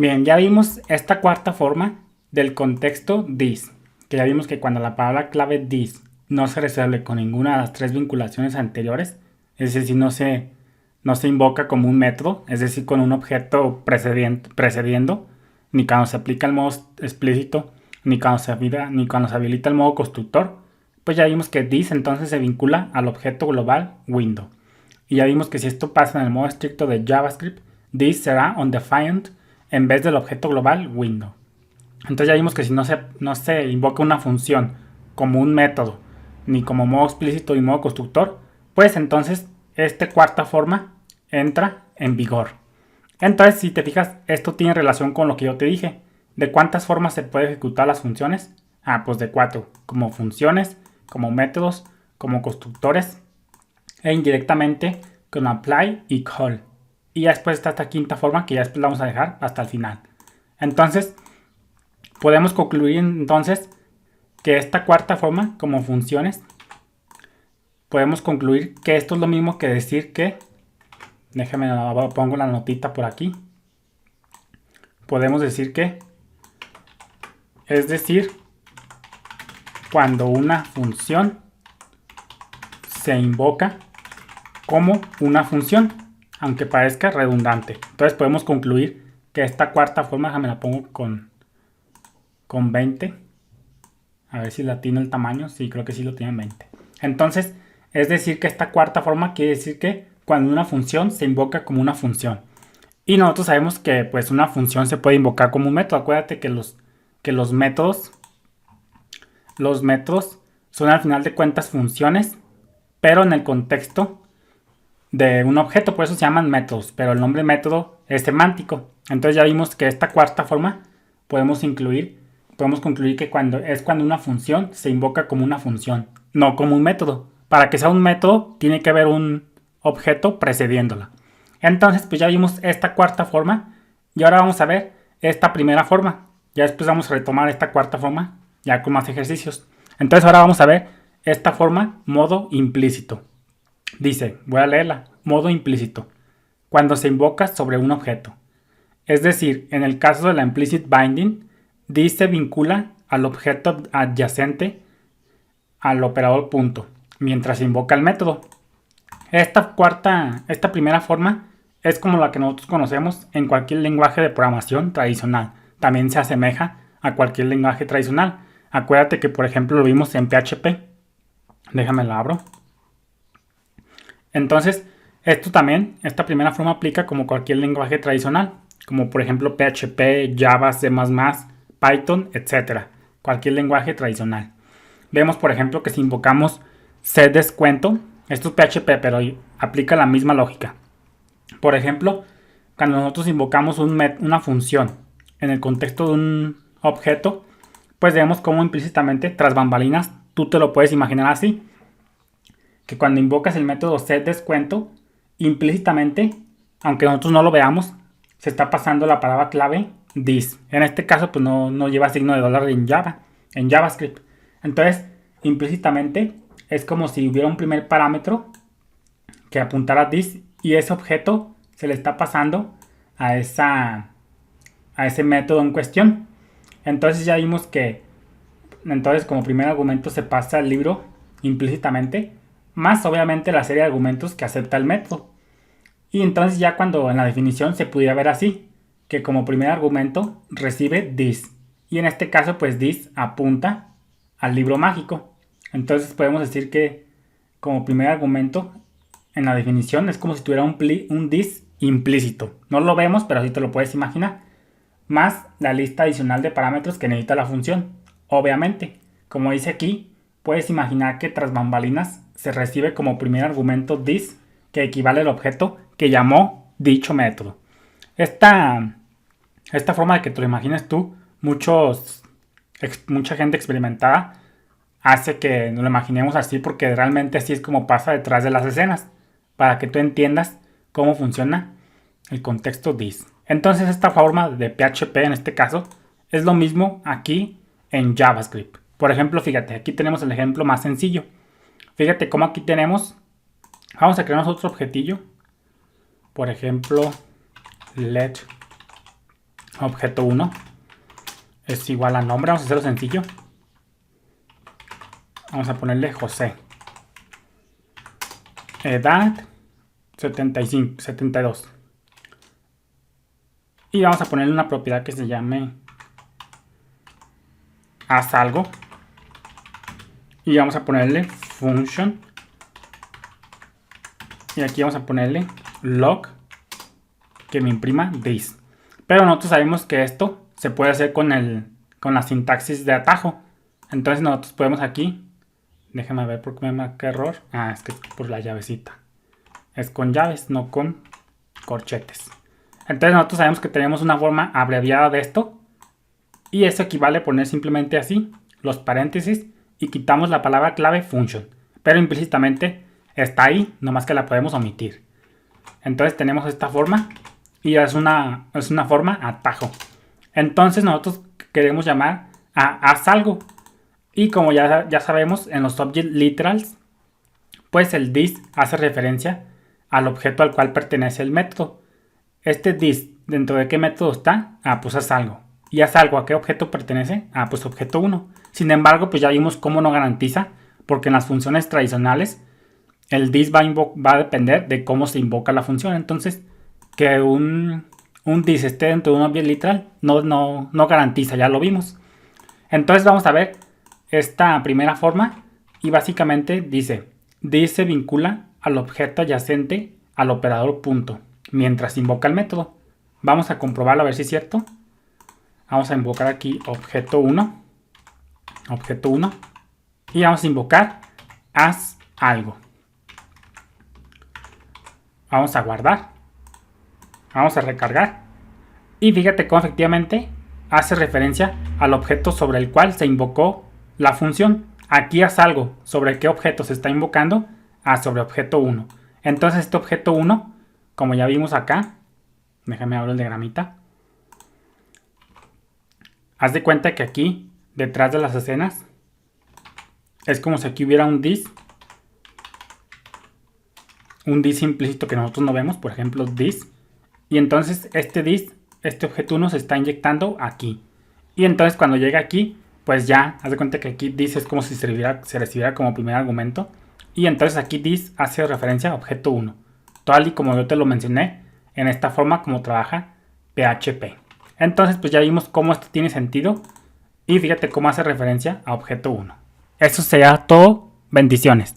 Bien, ya vimos esta cuarta forma del contexto this, que ya vimos que cuando la palabra clave this no se resuelve con ninguna de las tres vinculaciones anteriores, es decir, no se invoca como un método, es decir, con un objeto precediendo, ni cuando se aplica el modo explícito, ni cuando se habilita el modo constructor, pues ya vimos que this entonces se vincula al objeto global window. Y ya vimos que si esto pasa en el modo estricto de JavaScript, this será undefined en vez del objeto global window. Entonces ya vimos que si no se invoca una función como un método, ni como modo explícito y modo constructor, pues entonces esta cuarta forma entra en vigor. Entonces, si te fijas, esto tiene relación con lo que yo te dije. ¿De cuántas formas se puede ejecutar las funciones? Pues de 4. Como funciones, como métodos, como constructores e indirectamente con apply y call. Y ya después está esta quinta forma que ya después la vamos a dejar hasta el final. Entonces, podemos concluir entonces que esta cuarta forma como funciones, podemos concluir que esto es lo mismo que decir que, déjame pongo la notita por aquí, podemos decir que, es decir, cuando una función se invoca como una función, aunque parezca redundante. Entonces podemos concluir que esta cuarta forma, déjame la pongo con 20. A ver si la tiene el tamaño. Sí, creo que sí lo tiene en 20. Entonces, es decir que esta cuarta forma quiere decir que cuando una función se invoca como una función. Y nosotros sabemos que pues una función se puede invocar como un método. Acuérdate que los métodos son al final de cuentas funciones, pero en el contexto de un objeto, por eso se llaman métodos, pero el nombre método es semántico. Entonces ya vimos que esta cuarta forma podemos concluir que cuando una función se invoca como una función, no como un método. Para que sea un método tiene que haber un objeto precediéndola. Entonces pues ya vimos esta cuarta forma y ahora vamos a ver esta primera forma. Ya después vamos a retomar esta cuarta forma ya con más ejercicios. Entonces ahora vamos a ver esta forma modo implícito. Dice, voy a leerla, modo implícito, cuando se invoca sobre un objeto. Es decir, en el caso de la implicit binding, this se vincula al objeto adyacente al operador punto, mientras se invoca el método. Esta primera forma es como la que nosotros conocemos en cualquier lenguaje de programación tradicional. También se asemeja a cualquier lenguaje tradicional. Acuérdate que por ejemplo lo vimos en PHP. Déjame la abro. Entonces, esta primera forma aplica como cualquier lenguaje tradicional, como por ejemplo PHP, Java, C++, Python, etc. Cualquier lenguaje tradicional. Vemos por ejemplo que si invocamos setDescuento, esto es PHP, pero aplica la misma lógica. Por ejemplo, cuando nosotros invocamos una función en el contexto de un objeto, pues vemos cómo implícitamente, tras bambalinas, tú te lo puedes imaginar así. Que cuando invocas el método setDescuento, implícitamente, aunque nosotros no lo veamos, se está pasando la palabra clave this. En este caso, pues no lleva signo de dólar en JavaScript. Entonces, implícitamente, es como si hubiera un primer parámetro que apuntara this y ese objeto se le está pasando a ese método en cuestión. Entonces ya vimos que entonces como primer argumento se pasa el libro implícitamente, más obviamente la serie de argumentos que acepta el método. Y entonces ya cuando en la definición se pudiera ver así, que como primer argumento recibe this. Y en este caso pues this apunta al libro mágico. Entonces podemos decir que como primer argumento en la definición es como si tuviera un this implícito. No lo vemos, pero así te lo puedes imaginar. Más la lista adicional de parámetros que necesita la función. Obviamente, como dice aquí, puedes imaginar que tras bambalinas se recibe como primer argumento this, que equivale al objeto que llamó dicho método. Esta forma de que te lo imagines tú, mucha gente experimentada hace que nos lo imaginemos así porque realmente así es como pasa detrás de las escenas, para que tú entiendas cómo funciona el contexto this. Entonces esta forma de PHP en este caso es lo mismo aquí en JavaScript. Por ejemplo, fíjate, aquí tenemos el ejemplo más sencillo. Fíjate cómo aquí tenemos, vamos a crear otro objetillo. Por ejemplo, let objeto 1 es igual a nombre. Vamos a hacerlo sencillo. Vamos a ponerle José. Edad 75, 72. Y vamos a ponerle una propiedad que se llame haz algo. Y vamos a ponerle function. Y aquí vamos a ponerle log que me imprima this. Pero nosotros sabemos que esto se puede hacer con la sintaxis de atajo. Entonces nosotros podemos aquí. Déjenme ver por qué me marca error. Ah, es que es por la llavecita. Es con llaves, no con corchetes. Entonces nosotros sabemos que tenemos una forma abreviada de esto. Y eso equivale a poner simplemente así los paréntesis y quitamos la palabra clave function. Pero implícitamente está ahí, nomás que la podemos omitir. Entonces tenemos esta forma y es una forma atajo. Entonces nosotros queremos llamar a haz algo. Y como ya sabemos, en los object literals, pues el this hace referencia al objeto al cual pertenece el método. Este this, ¿dentro de qué método está? Ah, pues haz algo. ¿Y haz algo a qué objeto pertenece? Ah, pues objeto 1. Sin embargo, pues ya vimos cómo no garantiza, porque en las funciones tradicionales, el this va a depender de cómo se invoca la función. Entonces, que un this esté dentro de un object literal no garantiza, ya lo vimos. Entonces vamos a ver esta primera forma y básicamente dice, this se vincula al objeto adyacente al operador punto, mientras invoca el método. Vamos a comprobarlo a ver si es cierto. Vamos a invocar aquí objeto 1 y vamos a invocar haz algo. Vamos a guardar, vamos a recargar y fíjate cómo efectivamente hace referencia al objeto sobre el cual se invocó la función. Aquí haz algo. ¿Sobre qué objeto se está invocando? Sobre objeto 1. Entonces este objeto 1, como ya vimos acá, déjame abrir el diagramita. Haz de cuenta que aquí, detrás de las escenas, es como si aquí hubiera un this implícito que nosotros no vemos, por ejemplo this. Y entonces este objeto 1 se está inyectando aquí. Y entonces cuando llega aquí, pues ya, haz de cuenta que aquí this es como si se recibiera como primer argumento. Y entonces aquí this hace referencia a objeto 1. Tal y como yo te lo mencioné, en esta forma como trabaja PHP. Entonces pues ya vimos cómo esto tiene sentido. Y fíjate cómo hace referencia a objeto 1. Eso sería todo. Bendiciones.